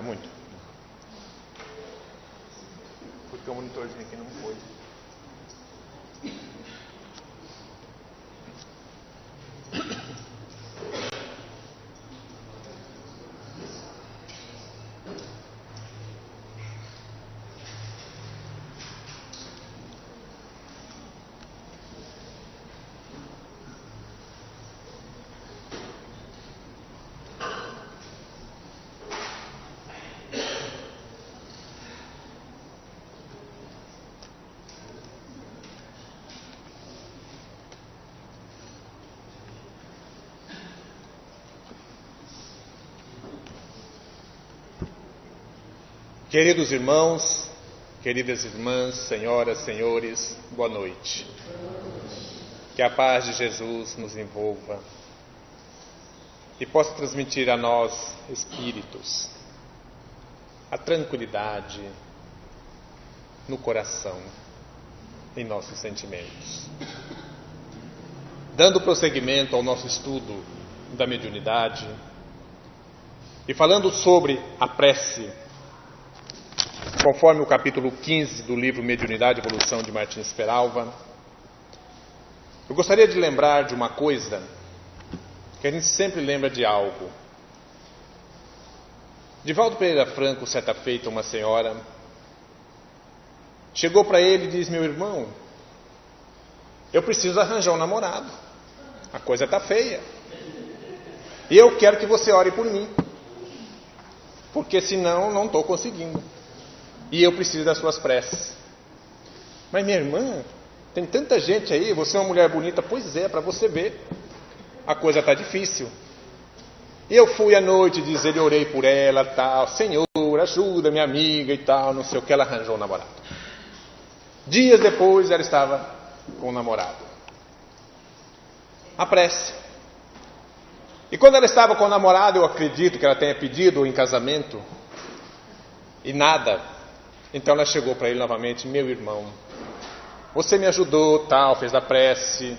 atrapalha muito. Porque o monitorzinho aqui não foi. Queridos irmãos, queridas irmãs, senhoras, senhores, boa noite. Que a paz de Jesus nos envolva e possa transmitir a nós, espíritos, a tranquilidade no coração, em nossos sentimentos. Dando prosseguimento ao nosso estudo da mediunidade e falando sobre a prece, conforme o capítulo 15 do livro Mediunidade e Evolução de Martins Peralva, eu gostaria de lembrar de uma coisa, que a gente sempre lembra de algo. Divaldo Pereira Franco, certa feita, uma senhora, chegou para ele e disse: meu irmão, eu preciso arranjar um namorado, a coisa está feia, e eu quero que você ore por mim, porque senão não estou conseguindo. E eu preciso das suas preces. Mas minha irmã, tem tanta gente aí, você é uma mulher bonita. Pois é, para você ver, a coisa está difícil. E eu fui à noite dizer, eu orei por ela, tal, Senhor, ajuda minha amiga e tal, não sei o que, ela arranjou um namorado. Dias depois ela estava com um namorado. A prece. E quando ela estava com o namorado, eu acredito que ela tenha pedido em casamento, e nada. Então ela chegou para ele novamente: meu irmão, você me ajudou, tal, fez a prece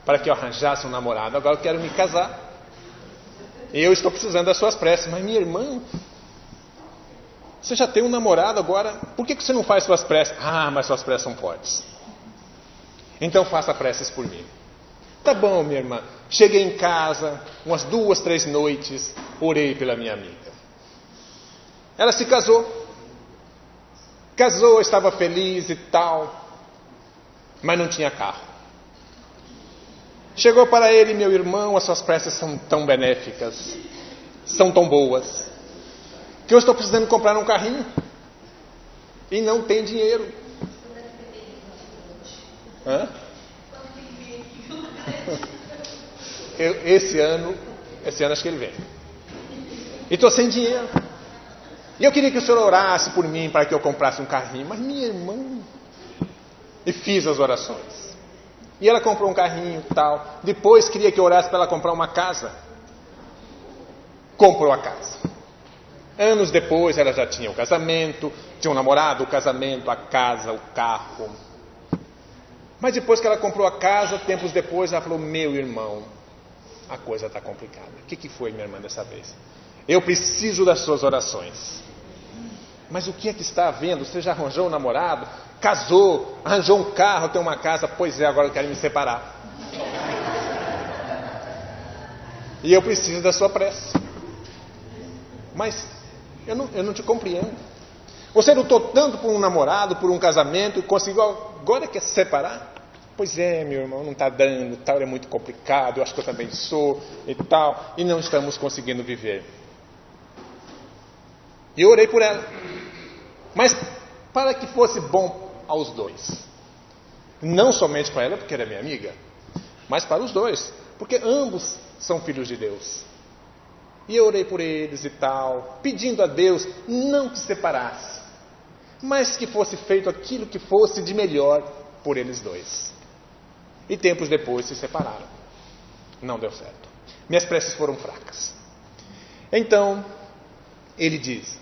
para que eu arranjasse um namorado, agora eu quero me casar. E eu estou precisando das suas preces. Mas minha irmã, você já tem um namorado agora, por que você não faz suas preces? Ah, mas suas preces são fortes. Então faça preces por mim. Tá bom, minha irmã. Cheguei em casa, umas 2, 3 noites, orei pela minha amiga. Ela se casou. Casou, estava feliz e tal, mas não tinha carro. Chegou para ele: meu irmão, as suas preces são tão benéficas, são tão boas, que eu estou precisando comprar um carrinho e não tem dinheiro. Hã? Esse ano acho que ele vem. E estou sem dinheiro. E eu queria que o senhor orasse por mim para que eu comprasse um carrinho. Mas minha irmã... E fiz as orações. E ela comprou um carrinho e tal. Depois queria que eu orasse para ela comprar uma casa. Comprou a casa. Anos depois ela já tinha o casamento, tinha um namorado, o casamento, a casa, o carro. Mas depois que ela comprou a casa, tempos depois ela falou: meu irmão, a coisa está complicada. O que foi, minha irmã, dessa vez? Eu preciso das suas orações. Mas o que é que está havendo? Você já arranjou um namorado? Casou? Arranjou um carro? Tem uma casa? Pois é, agora eu quero me separar. E eu preciso da sua prece. Mas eu não te compreendo. Você lutou tanto por um namorado, por um casamento, e conseguiu, agora quer se separar? Pois é, meu irmão, não está dando, tal, é muito complicado, eu acho que eu também sou e tal, e não estamos conseguindo viver. E eu orei por ela, mas para que fosse bom aos dois, não somente para ela, porque era minha amiga, mas para os dois, porque ambos são filhos de Deus. E eu orei por eles e tal, pedindo a Deus não que separasse, mas que fosse feito aquilo que fosse de melhor por eles dois. E tempos depois se separaram. Não deu certo. Minhas preces foram fracas. Então, ele diz: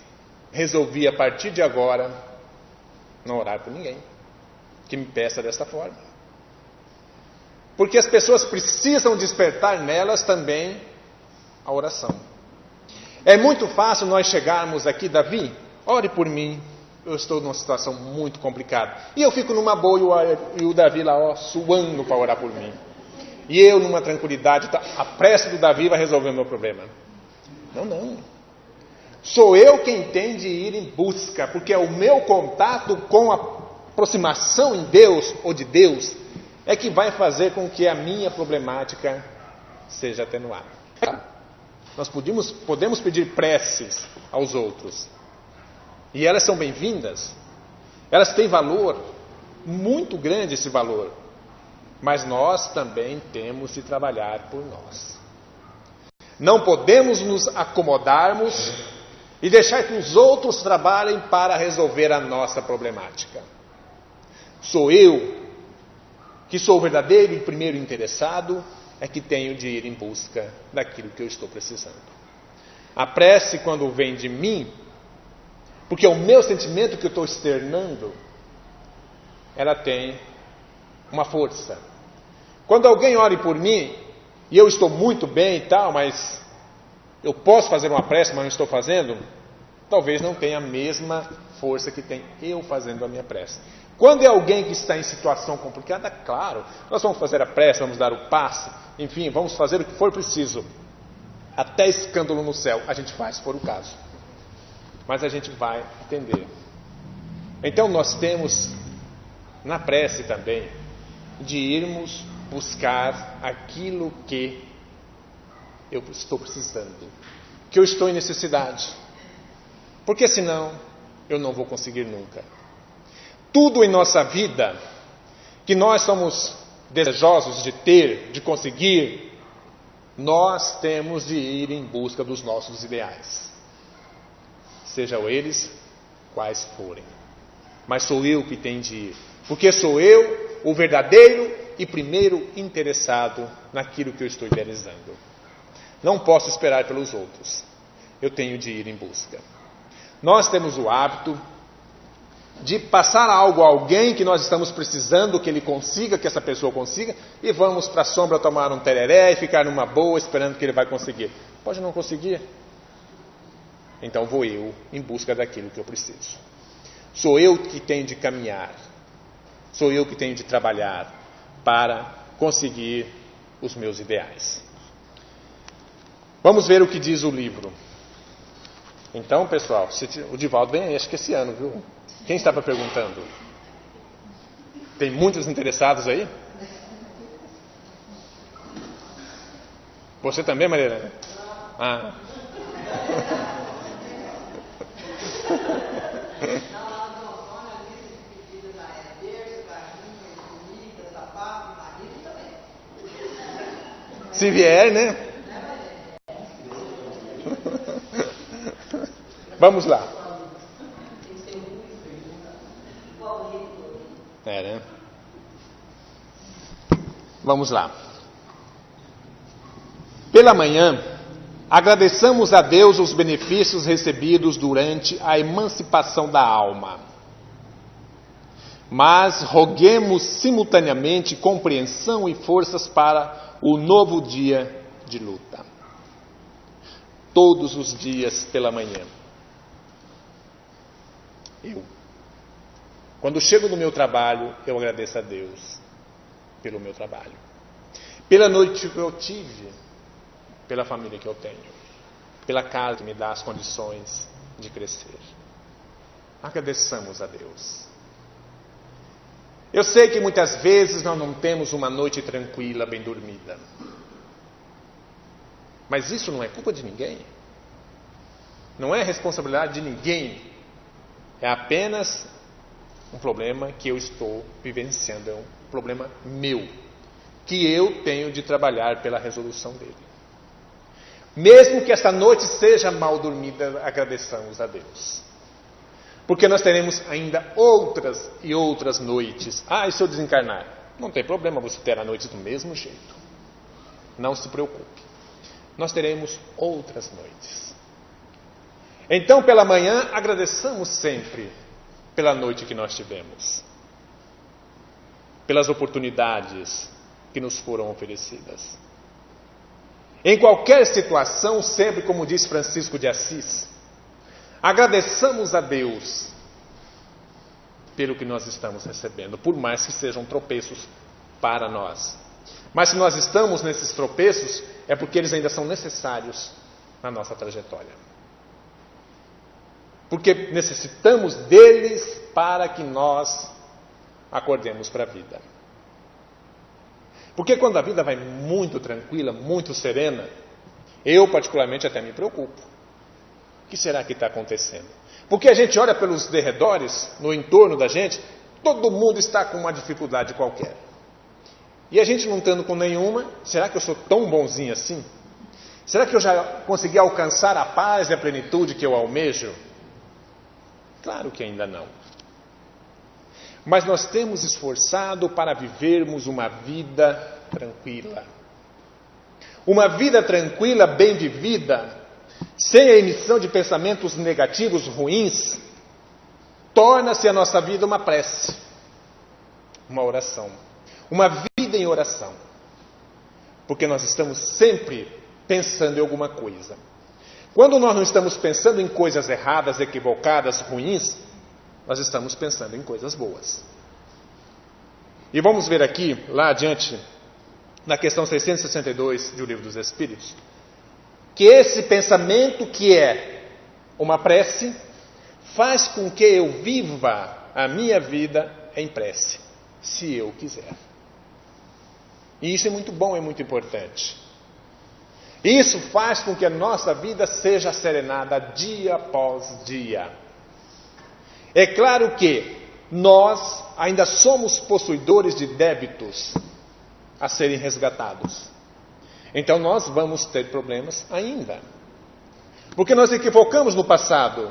resolvi a partir de agora não orar por ninguém que me peça desta forma. Porque as pessoas precisam despertar nelas também a oração. É muito fácil nós chegarmos aqui, Davi, ore por mim, eu estou numa situação muito complicada. E eu fico numa boa e o Davi lá, ó, suando para orar por mim. E eu numa tranquilidade, a pressa do Davi vai resolver o meu problema. Não. Sou eu quem tem de ir em busca, porque é o meu contato com a aproximação em Deus ou de Deus é que vai fazer com que a minha problemática seja atenuada. Nós podemos pedir preces aos outros. E elas são bem-vindas. Elas têm valor, muito grande esse valor. Mas nós também temos de trabalhar por nós. Não podemos nos acomodarmos e deixar que os outros trabalhem para resolver a nossa problemática. Sou eu, que sou o verdadeiro e primeiro interessado, é que tenho de ir em busca daquilo que eu estou precisando. A prece, quando vem de mim, porque é o meu sentimento que eu estou externando, ela tem uma força. Quando alguém ore por mim, e eu estou muito bem e tal, mas eu posso fazer uma prece, mas não estou fazendo, talvez não tenha a mesma força que tem eu fazendo a minha prece. Quando é alguém que está em situação complicada, claro, nós vamos fazer a prece, vamos dar o passe, enfim, vamos fazer o que for preciso. Até escândalo no céu, a gente faz, se for o caso. Mas a gente vai atender. Então nós temos, na prece também, de irmos buscar aquilo que eu estou precisando, que eu estou em necessidade. Porque senão, eu não vou conseguir nunca. Tudo em nossa vida que nós somos desejosos de ter, de conseguir, nós temos de ir em busca dos nossos ideais. Sejam eles quais forem. Mas sou eu que tenho de ir. Porque sou eu o verdadeiro e primeiro interessado naquilo que eu estou idealizando. Não posso esperar pelos outros. Eu tenho de ir em busca. Nós temos o hábito de passar algo a alguém que nós estamos precisando que ele consiga, que essa pessoa consiga, e vamos para a sombra tomar um tereré e ficar numa boa esperando que ele vai conseguir. Pode não conseguir. Então vou eu em busca daquilo que eu preciso. Sou eu que tenho de caminhar. Sou eu que tenho de trabalhar para conseguir os meus ideais. Vamos ver o que diz o livro. Então, pessoal, o Divaldo vem aí, acho que esse ano, viu? Quem estava perguntando? Tem muitos interessados aí? Você também, Maria? Ah. Se vier, né? Vamos lá. Né? Vamos lá. Pela manhã, agradeçamos a Deus os benefícios recebidos durante a emancipação da alma. Mas roguemos simultaneamente compreensão e forças para o novo dia de luta. Todos os dias pela manhã. Quando chego no meu trabalho, eu agradeço a Deus pelo meu trabalho. Pela noite que eu tive, pela família que eu tenho, pela casa que me dá as condições de crescer. Agradeçamos a Deus. Eu sei que muitas vezes nós não temos uma noite tranquila, bem dormida. Mas isso não é culpa de ninguém. Não é responsabilidade de ninguém. É apenas um problema que eu estou vivenciando. É um problema meu. Que eu tenho de trabalhar pela resolução dele. Mesmo que esta noite seja mal dormida, agradeçamos a Deus. Porque nós teremos ainda outras e outras noites. Ah, e se eu desencarnar? Não tem problema, você terá noites do mesmo jeito. Não se preocupe. Nós teremos outras noites. Então, pela manhã, agradeçamos sempre pela noite que nós tivemos. Pelas oportunidades que nos foram oferecidas. Em qualquer situação, sempre como diz Francisco de Assis, agradeçamos a Deus pelo que nós estamos recebendo, por mais que sejam tropeços para nós. Mas se nós estamos nesses tropeços, é porque eles ainda são necessários na nossa trajetória. Porque necessitamos deles para que nós acordemos para a vida. Porque quando a vida vai muito tranquila, muito serena, eu particularmente até me preocupo. O que será que está acontecendo? Porque a gente olha pelos derredores, no entorno da gente, todo mundo está com uma dificuldade qualquer. E a gente não estando com nenhuma, será que eu sou tão bonzinho assim? Será que eu já consegui alcançar a paz e a plenitude que eu almejo? Claro que ainda não. Mas nós temos esforçado para vivermos uma vida tranquila. Uma vida tranquila, bem vivida, sem a emissão de pensamentos negativos, ruins, torna-se a nossa vida uma prece, uma oração, uma vida em oração. Porque nós estamos sempre pensando em alguma coisa. Quando nós não estamos pensando em coisas erradas, equivocadas, ruins, nós estamos pensando em coisas boas. E vamos ver aqui, lá adiante, na questão 662 do Livro dos Espíritos, que esse pensamento que é uma prece, faz com que eu viva a minha vida em prece, se eu quiser. E isso é muito bom, é muito importante. Isso faz com que a nossa vida seja serenada dia após dia. É claro que nós ainda somos possuidores de débitos a serem resgatados. Então nós vamos ter problemas ainda. Porque nós equivocamos no passado.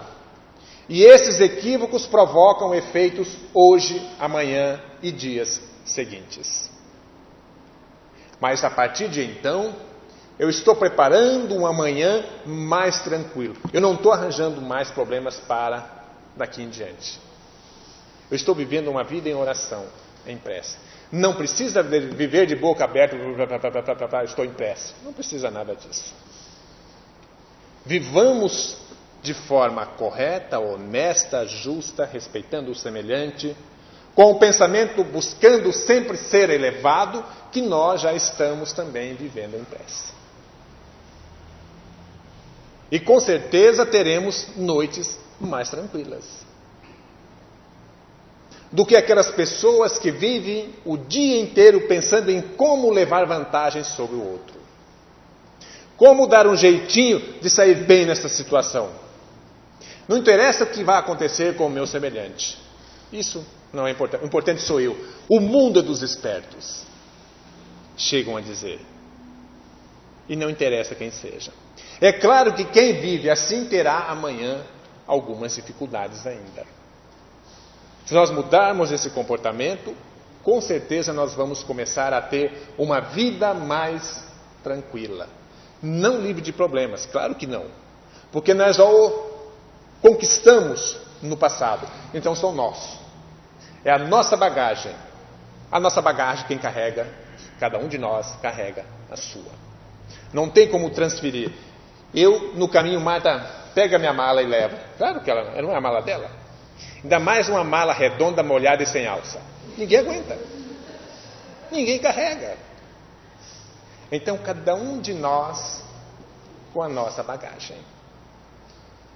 E esses equívocos provocam efeitos hoje, amanhã e dias seguintes. Mas a partir de então, eu estou preparando um amanhã mais tranquilo. Eu não estou arranjando mais problemas para daqui em diante. Eu estou vivendo uma vida em oração, em prece. Não precisa viver de boca aberta, estou em prece. Não precisa nada disso. Vivamos de forma correta, honesta, justa, respeitando o semelhante, com o pensamento buscando sempre ser elevado, que nós já estamos também vivendo em prece. E com certeza teremos noites mais tranquilas do que aquelas pessoas que vivem o dia inteiro pensando em como levar vantagem sobre o outro. Como dar um jeitinho de sair bem nessa situação. Não interessa o que vai acontecer com o meu semelhante. Isso não é importante. O importante sou eu. O mundo é dos espertos. Chegam a dizer. E não interessa quem seja. É claro que quem vive assim terá amanhã algumas dificuldades ainda. Se nós mudarmos esse comportamento, com certeza nós vamos começar a ter uma vida mais tranquila. Não livre de problemas, claro que não. Porque nós já o conquistamos no passado. Então são nossos. É a nossa bagagem. A nossa bagagem quem carrega, cada um de nós carrega a sua. Não tem como transferir. Eu, no caminho, Marta, pega minha mala e leva. Claro que ela não é a mala dela. Ainda mais uma mala redonda, molhada e sem alça. Ninguém aguenta. Ninguém carrega. Então, cada um de nós com a nossa bagagem.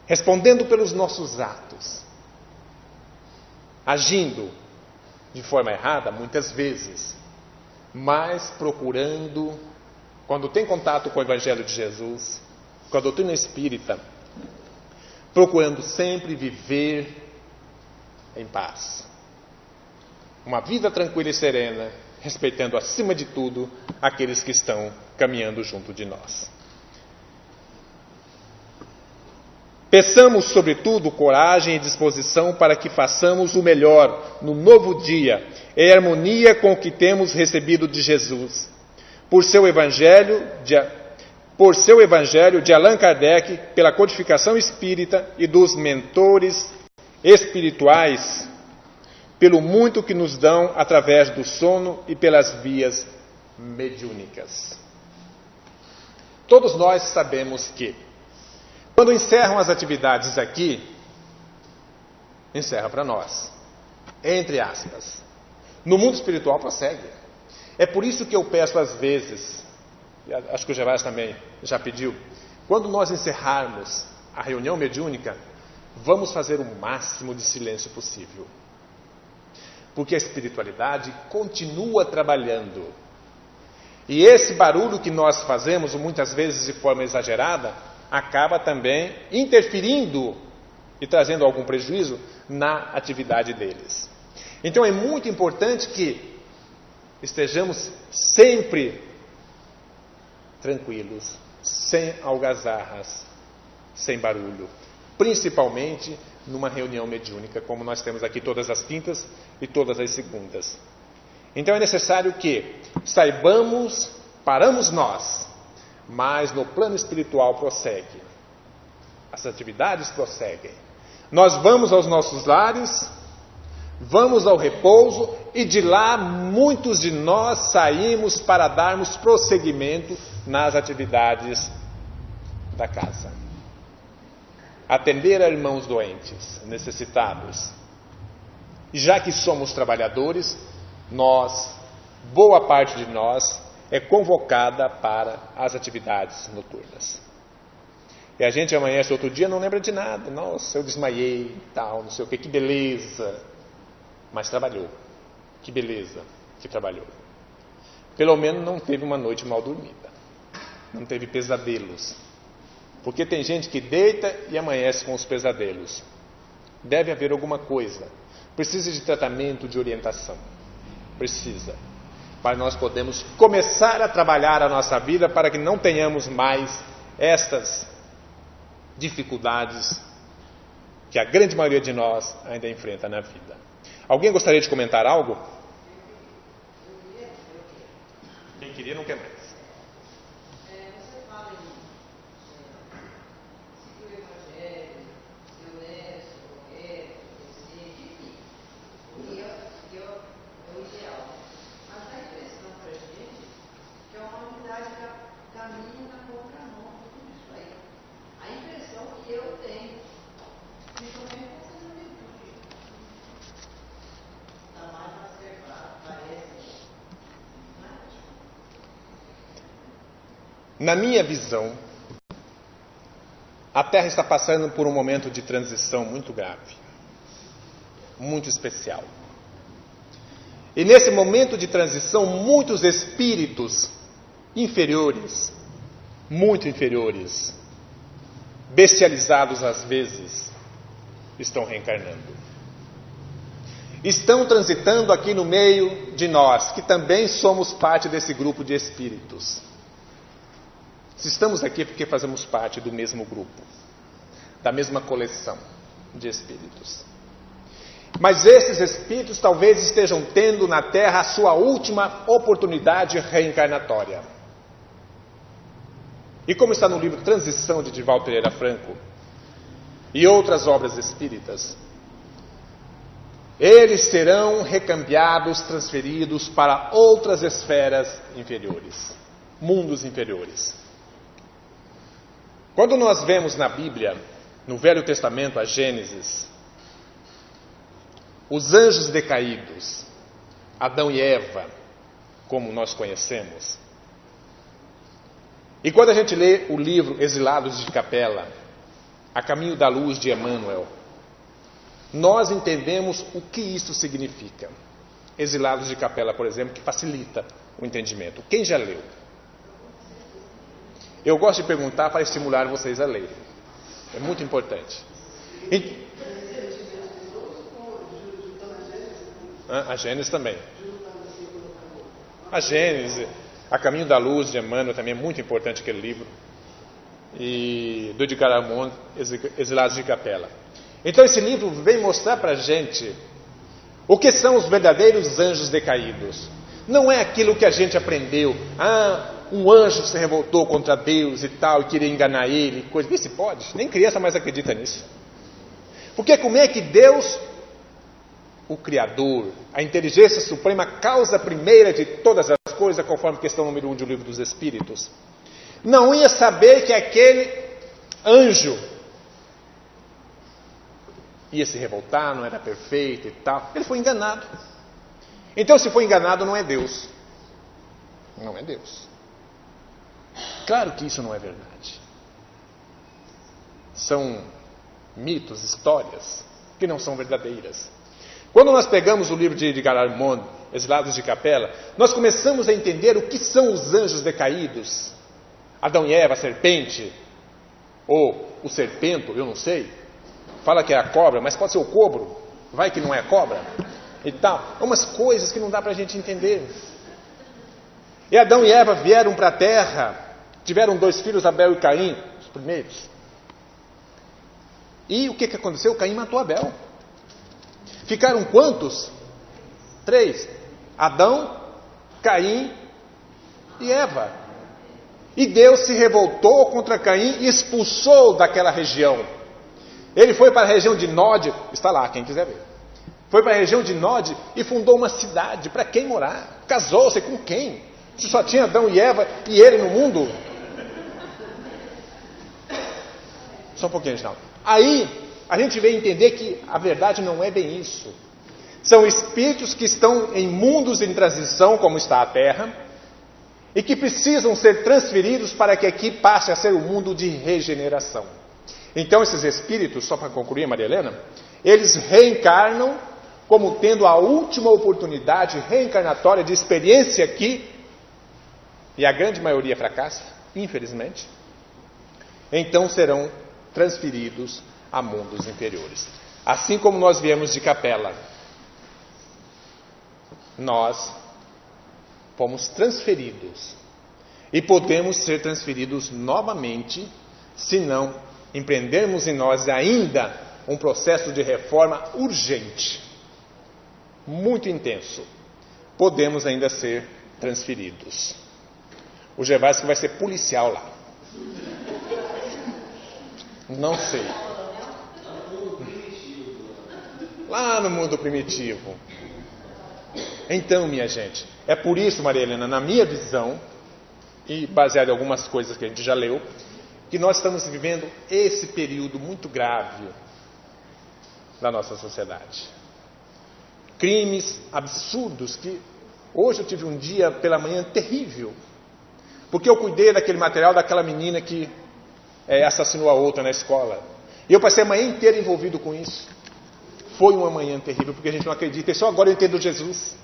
Respondendo pelos nossos atos. Agindo de forma errada, muitas vezes. Mas procurando, quando tem contato com o Evangelho de Jesus, com a doutrina espírita, procurando sempre viver em paz. Uma vida tranquila e serena, respeitando acima de tudo aqueles que estão caminhando junto de nós. Peçamos, sobretudo, coragem e disposição para que façamos o melhor no novo dia, em harmonia com o que temos recebido de Jesus. Por seu Evangelho de Allan Kardec, pela codificação espírita e dos mentores espirituais, pelo muito que nos dão através do sono e pelas vias mediúnicas. Todos nós sabemos que, quando encerram as atividades aqui, encerra para nós, entre aspas. No mundo espiritual prossegue. É por isso que eu peço às vezes, e acho que o Gervásio também já pediu, quando nós encerrarmos a reunião mediúnica, vamos fazer o máximo de silêncio possível. Porque a espiritualidade continua trabalhando. E esse barulho que nós fazemos, muitas vezes de forma exagerada, acaba também interferindo e trazendo algum prejuízo na atividade deles. Então é muito importante que estejamos sempre tranquilos, sem algazarras, sem barulho, principalmente numa reunião mediúnica, como nós temos aqui todas as quintas e todas as segundas. Então é necessário que saibamos, paramos nós, mas no plano espiritual prossegue. As atividades prosseguem. Nós vamos aos nossos lares, vamos ao repouso e de lá muitos de nós saímos para darmos prosseguimento nas atividades da casa. Atender a irmãos doentes, necessitados. E já que somos trabalhadores, nós, boa parte de nós, é convocada para as atividades noturnas. E a gente amanhece outro dia não lembra de nada. Nossa, eu desmaiei, tal, não sei o que beleza. Mas trabalhou. Que beleza que trabalhou. Pelo menos não teve uma noite mal dormida. Não teve pesadelos. Porque tem gente que deita e amanhece com os pesadelos. Deve haver alguma coisa. Precisa de tratamento, de orientação. Precisa. Para nós podermos começar a trabalhar a nossa vida para que não tenhamos mais estas dificuldades que a grande maioria de nós ainda enfrenta na vida. Alguém gostaria de comentar algo? Quem queria não quer mais. Você fala em seguir o Evangelho, ser honesto, correto, enfim. É o ideal. Mas dá a impressão para a gente que a humanidade caminha na contramão de tudo isso aí. A impressão que eu tenho, principalmente com essa juventude, está mais reservado, parece. Na minha visão, a Terra está passando por um momento de transição muito grave, muito especial. E nesse momento de transição, muitos espíritos inferiores, muito inferiores, bestializados às vezes, estão reencarnando. Estão transitando aqui no meio de nós, que também somos parte desse grupo de espíritos. Se estamos aqui é porque fazemos parte do mesmo grupo, da mesma coleção de espíritos. Mas esses espíritos talvez estejam tendo na Terra a sua última oportunidade reencarnatória. E como está no livro Transição de Divaldo Pereira Franco e outras obras espíritas, eles serão recambiados, transferidos para outras esferas inferiores, mundos inferiores. Quando nós vemos na Bíblia, no Velho Testamento, a Gênesis, os anjos decaídos, Adão e Eva, como nós conhecemos, e quando a gente lê o livro Exilados de Capela, A Caminho da Luz de Emmanuel, nós entendemos o que isso significa. Exilados de Capela, por exemplo, que facilita o entendimento. Quem já leu? Eu gosto de perguntar para estimular vocês a lerem. É muito importante. A Gênesis também. A Gênesis, A Caminho da Luz de Emmanuel também é muito importante aquele livro. E do Edgar Armand, Exilados de Capela. Então esse livro vem mostrar para a gente o que são os verdadeiros anjos decaídos. Não é aquilo que a gente aprendeu. Um anjo se revoltou contra Deus e tal, e queria enganar ele, coisa. Vê se pode, nem criança mais acredita nisso. Porque como é que Deus, o Criador, a inteligência suprema, causa primeira de todas as coisas, conforme questão número 1 do Livro dos Espíritos, não ia saber que aquele anjo ia se revoltar, não era perfeito e tal. Ele foi enganado. Então, se foi enganado, não é Deus. Não é Deus. Claro que isso não é verdade. São mitos, histórias que não são verdadeiras. Quando nós pegamos o livro de Edgar Armond, Exilados de Capela, nós começamos a entender o que são os anjos decaídos. Adão e Eva, a serpente, ou o serpento, eu não sei. Fala que é a cobra, mas pode ser o cobro. Vai que não é a cobra. E tal. Umas coisas que não dá para a gente entender. E Adão e Eva vieram para a terra, tiveram 2 filhos, Abel e Caim, os primeiros. E o que aconteceu? Caim matou Abel. Ficaram quantos? 3. Adão, Caim e Eva. E Deus se revoltou contra Caim e expulsou daquela região. Ele foi para a região de Nod, está lá, quem quiser ver. Foi para a região de Nod e fundou uma cidade. Para quem morar? Casou-se com quem? Se só tinha Adão e Eva e ele no mundo? Só um pouquinho, Reginaldo. Aí, a gente vem entender que a verdade não é bem isso. São espíritos que estão em mundos em transição, como está a Terra, e que precisam ser transferidos para que aqui passe a ser um mundo de regeneração. Então, esses espíritos, só para concluir, Maria Helena, eles reencarnam como tendo a última oportunidade reencarnatória de experiência aqui, e a grande maioria fracassa, infelizmente. Então serão transferidos a mundos inferiores. Assim como nós viemos de Capela, nós fomos transferidos e podemos ser transferidos novamente se não empreendermos em nós ainda um processo de reforma urgente, muito intenso. Podemos ainda ser transferidos. O Gervásio vai ser policial lá. Não sei. Lá no mundo primitivo. Então, minha gente, é por isso, Maria Helena, na minha visão, e baseado em algumas coisas que a gente já leu, que nós estamos vivendo esse período muito grave da nossa sociedade. Crimes absurdos que... Hoje eu tive um dia pela manhã terrível, porque eu cuidei daquele material daquela menina que assassinou a outra na escola. E eu passei a manhã inteira envolvido com isso. Foi uma manhã terrível, porque a gente não acredita. E só agora eu entendo Jesus.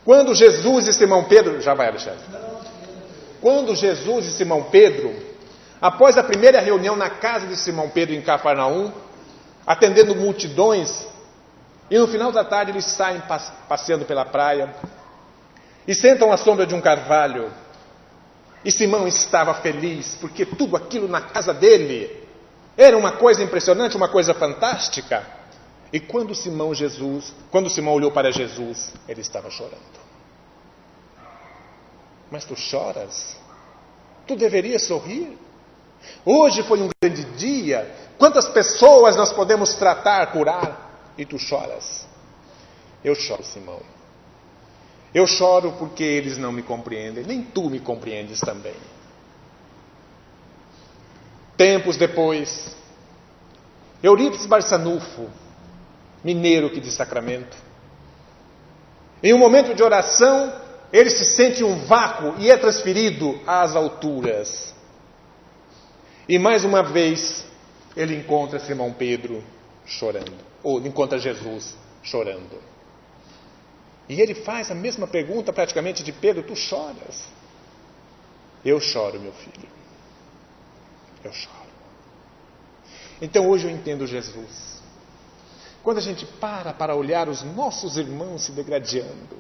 Quando Jesus e Simão Pedro... Já vai, Alexandre. Quando Jesus e Simão Pedro, após a primeira reunião na casa de Simão Pedro em Cafarnaum, atendendo multidões, e no final da tarde eles saem passeando pela praia, e sentam à sombra de um carvalho, e Simão estava feliz, porque tudo aquilo na casa dele era uma coisa impressionante, uma coisa fantástica. E quando Simão olhou para Jesus, ele estava chorando. Mas tu choras? Tu deverias sorrir. Hoje foi um grande dia. Quantas pessoas nós podemos tratar, curar? E tu choras. Eu choro, Simão. Eu choro porque eles não me compreendem. Nem tu me compreendes também. Tempos depois, Eurípides Barçanufo, mineiro aqui de Sacramento, em um momento de oração, ele se sente um vácuo e é transferido às alturas. E mais uma vez, ele encontra Simão Pedro chorando, ou encontra Jesus chorando. E ele faz a mesma pergunta praticamente de Pedro: tu choras? Eu choro, meu filho. Eu choro. Então hoje eu entendo Jesus. Quando a gente para olhar os nossos irmãos se degradando,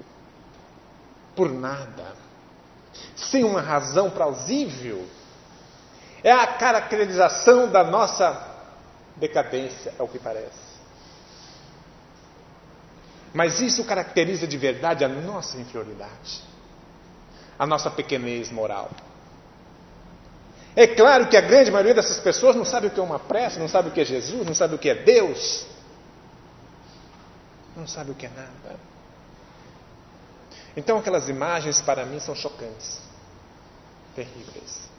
por nada, sem uma razão plausível, é a caracterização da nossa decadência, é o que parece. Mas isso caracteriza de verdade a nossa inferioridade, a nossa pequenez moral. É claro que a grande maioria dessas pessoas não sabe o que é uma prece, não sabe o que é Jesus, não sabe o que é Deus, não sabe o que é nada. Então aquelas imagens para mim são chocantes, terríveis.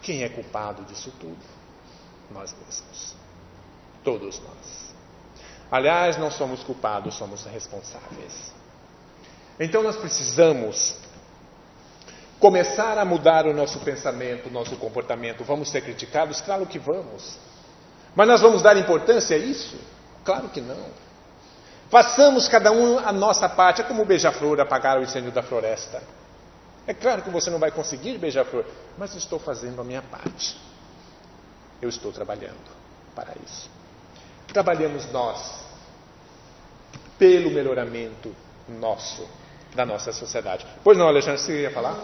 Quem é culpado disso tudo? Nós mesmos. Todos nós. Aliás, não somos culpados, somos responsáveis. Então nós precisamos começar a mudar o nosso pensamento, o nosso comportamento. Vamos ser criticados? Claro que vamos. Mas nós vamos dar importância a isso? Claro que não. Façamos cada um a nossa parte. É como o beija-flor apagar o incêndio da floresta. É claro que você não vai conseguir, beija-flor, mas estou fazendo a minha parte. Eu estou trabalhando para isso. Trabalhamos nós pelo melhoramento nosso, da nossa sociedade. Pois não, Alexandre, você ia falar?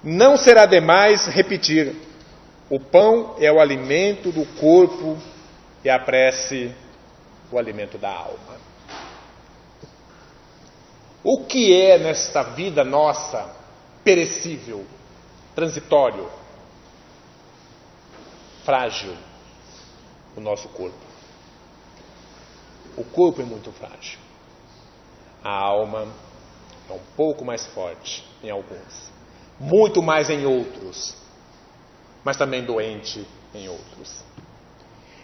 Não será demais repetir: o pão é o alimento do corpo e a prece o alimento da alma. O que é nesta vida nossa perecível, transitório, frágil? O nosso corpo. O corpo é muito frágil. A alma é um pouco mais forte em alguns, muito mais em outros, mas também doente em outros.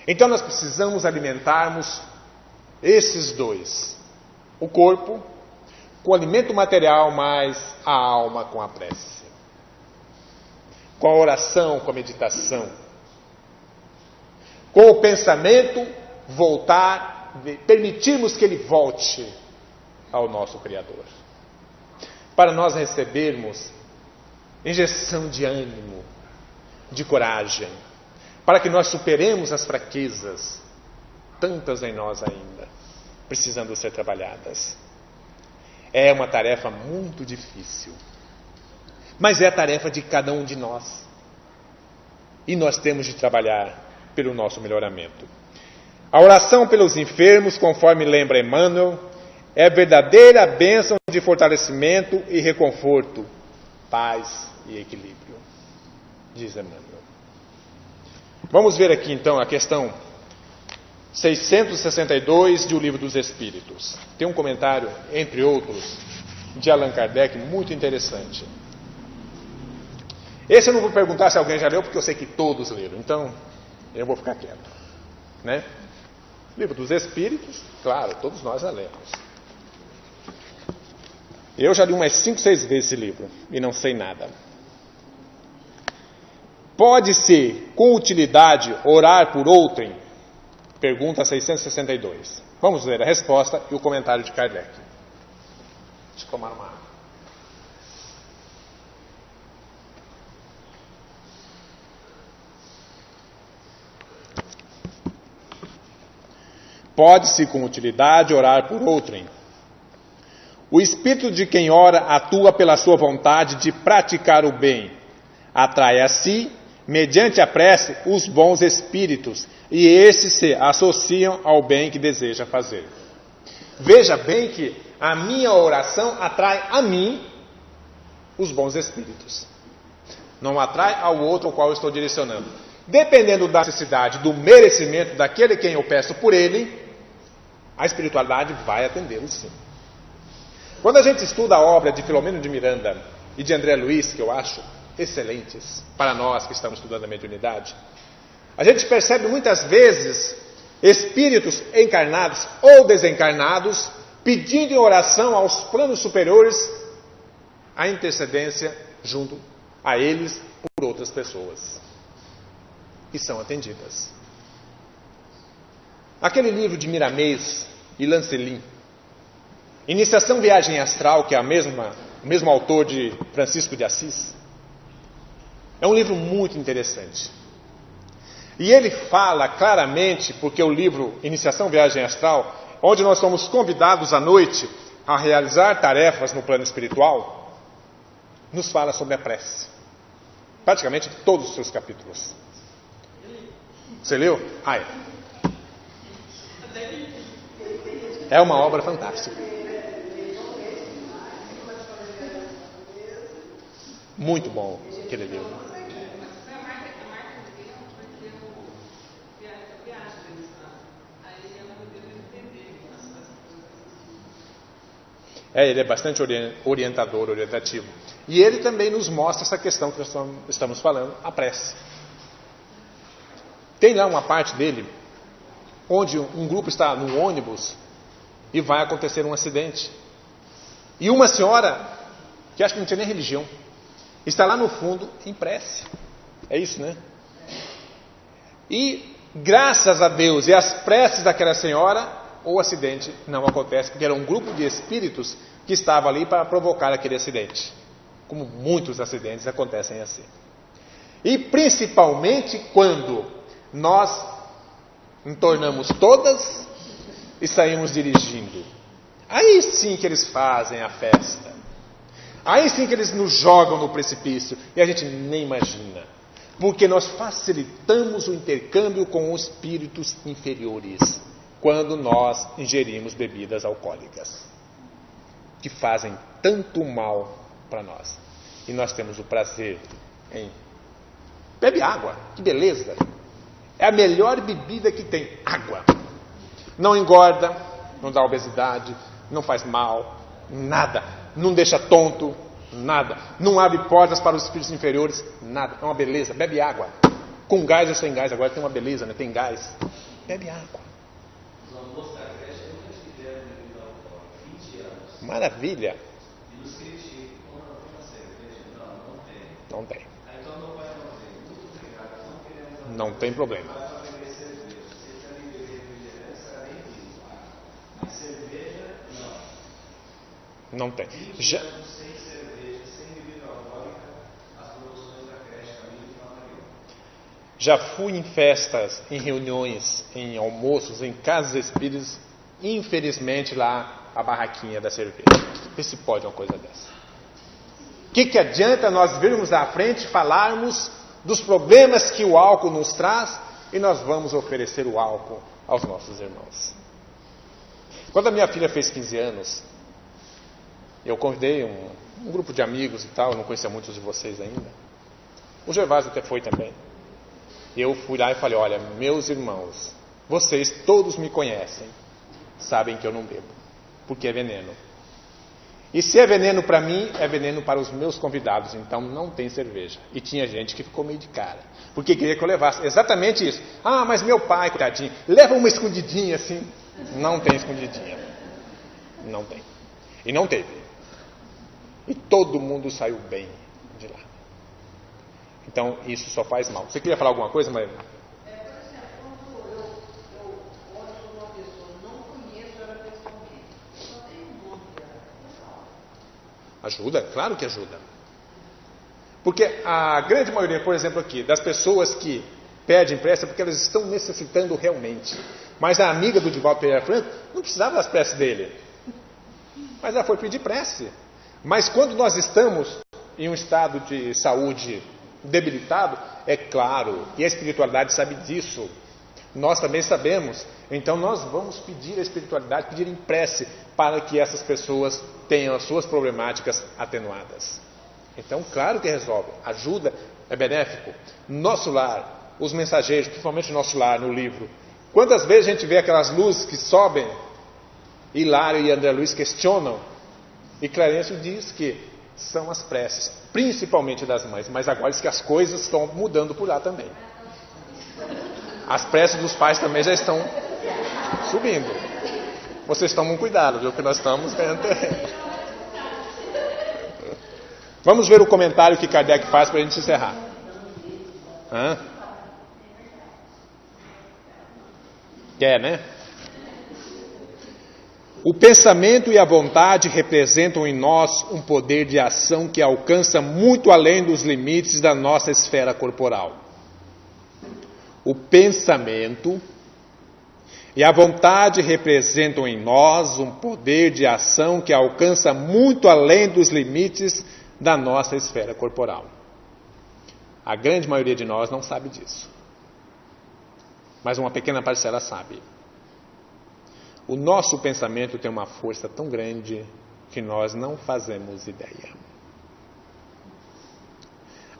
Então nós precisamos alimentarmos esses dois: o corpo com o alimento material, mais a alma com a prece, com a oração, com a meditação, com o pensamento voltar, permitirmos que ele volte ao nosso Criador, para nós recebermos injeção de ânimo, de coragem, para que nós superemos as fraquezas, tantas em nós ainda, precisando ser trabalhadas. É uma tarefa muito difícil, mas é a tarefa de cada um de nós. E nós temos de trabalhar pelo nosso melhoramento. A oração pelos enfermos, conforme lembra Emmanuel, é a verdadeira bênção de fortalecimento e reconforto, paz e equilíbrio, diz Emmanuel. Vamos ver aqui então a questão 662 de O Livro dos Espíritos. Tem um comentário, entre outros, de Allan Kardec, muito interessante. Esse eu não vou perguntar se alguém já leu, porque eu sei que todos leram, então eu vou ficar quieto, né? Livro dos Espíritos, claro, todos nós já lemos. Eu já li umas 5, 6 vezes esse livro e não sei nada. Pode-se, com utilidade, orar por outrem? Pergunta 662. Vamos ler a resposta e o comentário de Kardec. Deixa eu tomar uma água. Pode-se, com utilidade, orar por outrem. O espírito de quem ora atua pela sua vontade de praticar o bem. Atrai a si, mediante a prece, os bons espíritos, e esses se associam ao bem que deseja fazer. Veja bem que a minha oração atrai a mim os bons espíritos. Não atrai ao outro ao qual eu estou direcionando. Dependendo da necessidade, do merecimento daquele quem eu peço por ele, a espiritualidade vai atendê-lo sim. Quando a gente estuda a obra de Filomeno de Miranda e de André Luiz, que eu acho excelentes para nós que estamos estudando a mediunidade, a gente percebe muitas vezes espíritos encarnados ou desencarnados pedindo em oração aos planos superiores a intercedência junto a eles por outras pessoas. E são atendidas. Aquele livro de Miramês e Lancelin, Iniciação Viagem Astral, que é o mesmo autor de Francisco de Assis, é um livro muito interessante. E ele fala claramente, porque o livro Iniciação Viagem Astral, onde nós somos convidados à noite a realizar tarefas no plano espiritual, nos fala sobre a prece. Praticamente todos os seus capítulos. Você leu? Ah, é. É uma obra fantástica. Muito bom aquele livro. Ele é bastante orientador, orientativo. E ele também nos mostra essa questão que nós estamos falando, a prece. Tem lá uma parte dele, onde um grupo está no ônibus e vai acontecer um acidente. E uma senhora, que acho que não tinha nem religião, está lá no fundo em prece. É isso, né? E graças a Deus e às preces daquela senhora, o acidente não acontece, porque era um grupo de espíritos que estava ali para provocar aquele acidente. Como muitos acidentes acontecem assim. E principalmente quando nós entornamos todas e saímos dirigindo. Aí sim que eles fazem a festa. Aí sim que eles nos jogam no precipício e a gente nem imagina. Porque nós facilitamos o intercâmbio com os espíritos inferiores quando nós ingerimos bebidas alcoólicas, que fazem tanto mal para nós. E nós temos o prazer em... Bebe água, que beleza! É a melhor bebida que tem, água. Não engorda, não dá obesidade, não faz mal, nada. Não deixa tonto, nada. Não abre portas para os espíritos inferiores, nada. É uma beleza, bebe água. Com gás ou sem gás, agora tem uma beleza, né? Tem gás. Bebe água. Os almoços da creche nunca tiveram bebida alcoólica, 20 anos. Maravilha. E nos criticam, não tem uma cerveja? Não tem. Não tem. Aí então meu pai não tem. Muito obrigado, não queremos. Não tem problema. Vai para beber cerveja. Se você quer beber refrigerante, será bem-vindo. Mas cerveja, não. Não tem. Já... Sem cerveja, sem bebida alcoólica, as promoções da creche Camilo de Famarilha. Já fui em festas, em reuniões, em almoços, em casas espíritas, infelizmente lá a barraquinha da cerveja. Vê se pode uma coisa dessa. O que adianta nós virmos à frente e falarmos dos problemas que o álcool nos traz e nós vamos oferecer o álcool aos nossos irmãos? Quando a minha filha fez 15 anos, eu convidei um grupo de amigos e tal, eu não conhecia muitos de vocês ainda. O Gervásio até foi também. Eu fui lá e falei, olha, meus irmãos, vocês todos me conhecem, sabem que eu não bebo, porque é veneno. E se é veneno para mim, é veneno para os meus convidados, então não tem cerveja. E tinha gente que ficou meio de cara, porque queria que eu levasse. Exatamente isso. Ah, mas meu pai, coitadinho, leva uma escondidinha assim. Não tem escondidinha. Não tem. E não teve. E todo mundo saiu bem de lá. Então, isso só faz mal. Você queria falar alguma coisa, Maria? Por exemplo, quando eu olho para uma pessoa, não conheço ela pessoalmente, só tem um nome dela, pessoal. Ajuda? Claro que ajuda. Porque a grande maioria, por exemplo aqui, das pessoas que pedem prece é porque elas estão necessitando realmente. Mas a amiga do Divaldo Pereira Franco não precisava das preces dele. Mas ela foi pedir prece. Mas quando nós estamos em um estado de saúde debilitado, é claro, e a espiritualidade sabe disso, nós também sabemos, então nós vamos pedir a espiritualidade, pedir em prece, para que essas pessoas tenham as suas problemáticas atenuadas. Então, claro que resolve, ajuda, é benéfico. Nosso lar, os mensageiros, principalmente o nosso lar no livro, quantas vezes a gente vê aquelas luzes que sobem, Hilário e André Luiz questionam, e Clarencio diz que são as preces, principalmente das mães, mas agora diz que as coisas estão mudando por lá também. As preces dos pais também já estão subindo. Vocês tomam cuidado, viu, que nós estamos ganhando terreno. Vamos ver o comentário que Kardec faz para a gente encerrar. Quer, né? O pensamento e a vontade representam em nós um poder de ação que alcança muito além dos limites da nossa esfera corporal. O pensamento e a vontade representam em nós um poder de ação que alcança muito além dos limites da nossa esfera corporal. A grande maioria de nós não sabe disso, mas uma pequena parcela sabe. O nosso pensamento tem uma força tão grande que nós não fazemos ideia.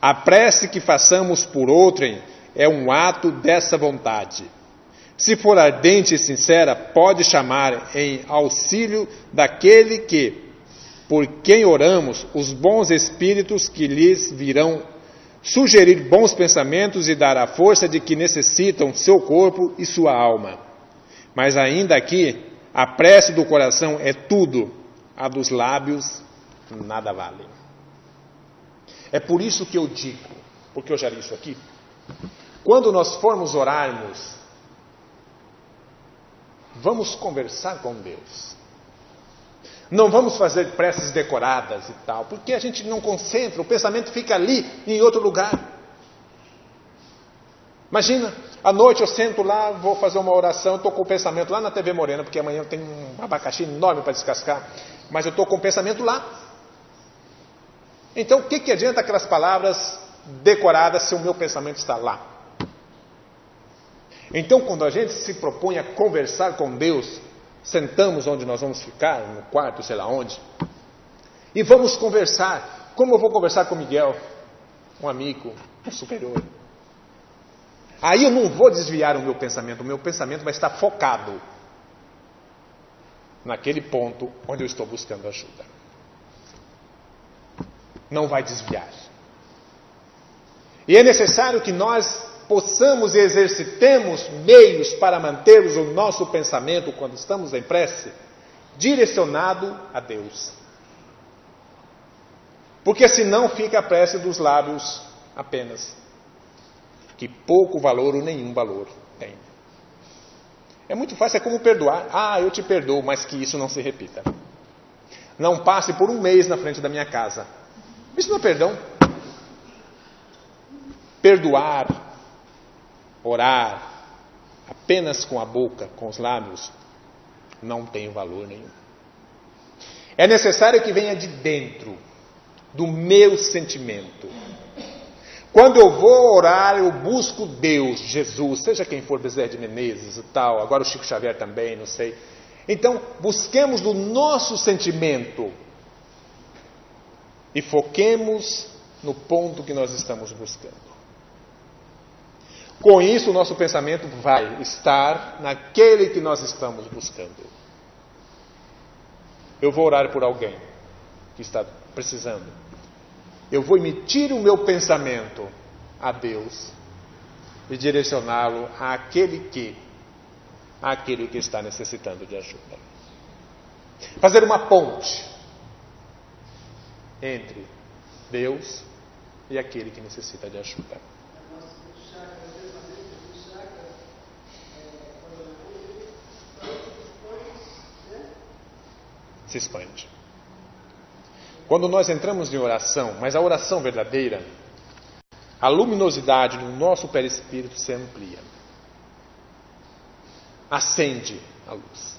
A prece que façamos por outrem é um ato dessa vontade. Se for ardente e sincera, pode chamar em auxílio daquele que por quem oramos, os bons espíritos que lhes virão sugerir bons pensamentos e dar a força de que necessitam seu corpo e sua alma. Mas ainda aqui, a prece do coração é tudo, a dos lábios nada vale. É por isso que eu digo, porque eu já li isso aqui, quando nós formos orarmos, vamos conversar com Deus. Não vamos fazer preces decoradas e tal, porque a gente não concentra, o pensamento fica ali, em outro lugar. Imagina, à noite eu sento lá, vou fazer uma oração, estou com o pensamento lá na TV Morena, porque amanhã eu tenho um abacaxi enorme para descascar, mas eu estou com o pensamento lá. Então, o que adianta aquelas palavras decoradas se o meu pensamento está lá? Então, quando a gente se propõe a conversar com Deus, sentamos onde nós vamos ficar, no quarto, sei lá onde, e vamos conversar. Como eu vou conversar com Miguel, um amigo, um superior? Aí eu não vou desviar o meu pensamento vai estar focado naquele ponto onde eu estou buscando ajuda. Não vai desviar. E é necessário que nós possamos e exercitemos meios para mantermos o nosso pensamento, quando estamos em prece, direcionado a Deus. Porque senão fica a prece dos lábios apenas, que pouco valor ou nenhum valor tem. É muito fácil, é como perdoar. Ah, eu te perdoo, mas que isso não se repita. Não passe por um mês na frente da minha casa. Isso não é perdão. Perdoar, orar, apenas com a boca, com os lábios, não tem valor nenhum. É necessário que venha de dentro, do meu sentimento. Quando eu vou orar, eu busco Deus, Jesus, seja quem for, Bezerra de Menezes e tal, agora o Chico Xavier também, não sei. Então, busquemos do nosso sentimento e foquemos no ponto que nós estamos buscando. Com isso, o nosso pensamento vai estar naquele que nós estamos buscando. Eu vou orar por alguém que está precisando. Eu vou emitir o meu pensamento a Deus e direcioná-lo àquele que está necessitando de ajuda. Fazer uma ponte entre Deus e aquele que necessita de ajuda. Se expande. Quando nós entramos em oração, mas a oração verdadeira, a luminosidade do nosso perispírito se amplia. Acende a luz.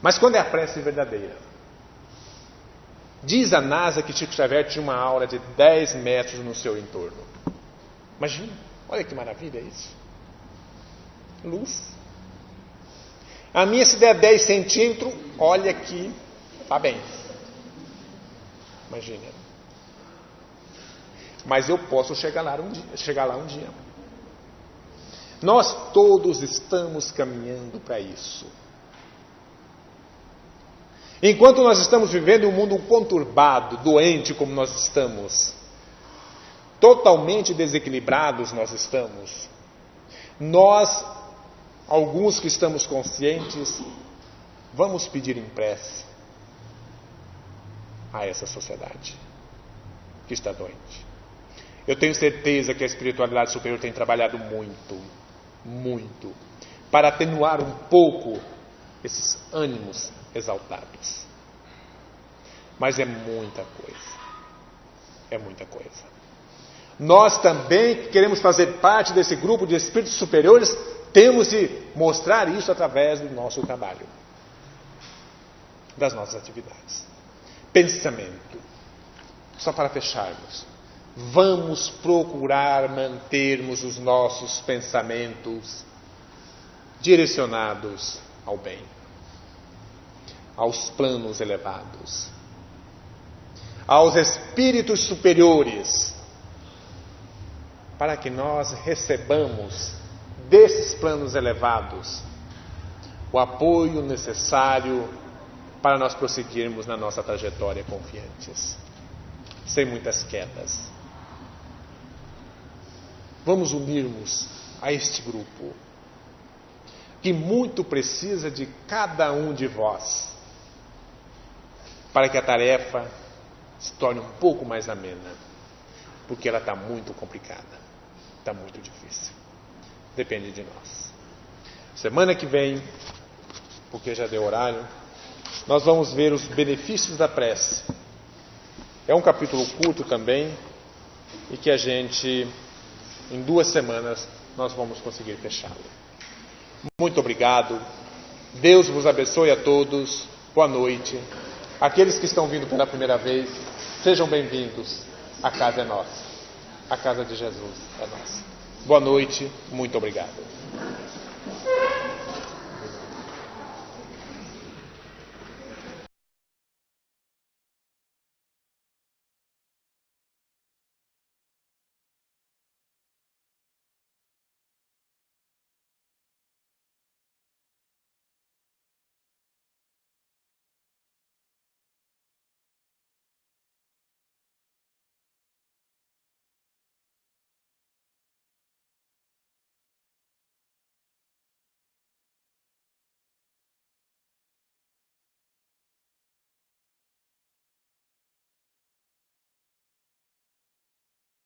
Mas quando é a prece verdadeira, diz a NASA que Chico Xavier tinha uma aura de 10 metros no seu entorno. Imagina, olha que maravilha isso. Luz. A minha, se der 10 centímetros, olha aqui, está bem. Imagina. Mas eu posso chegar lá um dia. Nós todos estamos caminhando para isso. Enquanto nós estamos vivendo um mundo conturbado, doente como nós estamos, totalmente desequilibrados nós estamos, nós, alguns que estamos conscientes, vamos pedir em prece a essa sociedade que está doente. Eu tenho certeza que a espiritualidade superior tem trabalhado muito, para atenuar um pouco esses ânimos exaltados. Mas é muita coisa. Nós também, que queremos fazer parte desse grupo de espíritos superiores, temos de mostrar isso através do nosso trabalho, das nossas atividades. Pensamento. Só para fecharmos. Vamos procurar mantermos os nossos pensamentos direcionados ao bem, aos planos elevados, aos espíritos superiores, para que nós recebamos desses planos elevados o apoio necessário para nós prosseguirmos na nossa trajetória confiantes, sem muitas quedas. Vamos unirmos a este grupo, que muito precisa de cada um de vós, para que a tarefa se torne um pouco mais amena, porque ela está muito complicada, está muito difícil. Depende de nós. Semana que vem, porque já deu horário, nós vamos ver os benefícios da prece. É um capítulo curto também, e que a gente, em 2 semanas, nós vamos conseguir fechá-lo. Muito obrigado. Deus vos abençoe a todos. Boa noite. Aqueles que estão vindo pela primeira vez, sejam bem-vindos. A casa é nossa. A casa de Jesus é nossa. Boa noite. Muito obrigado.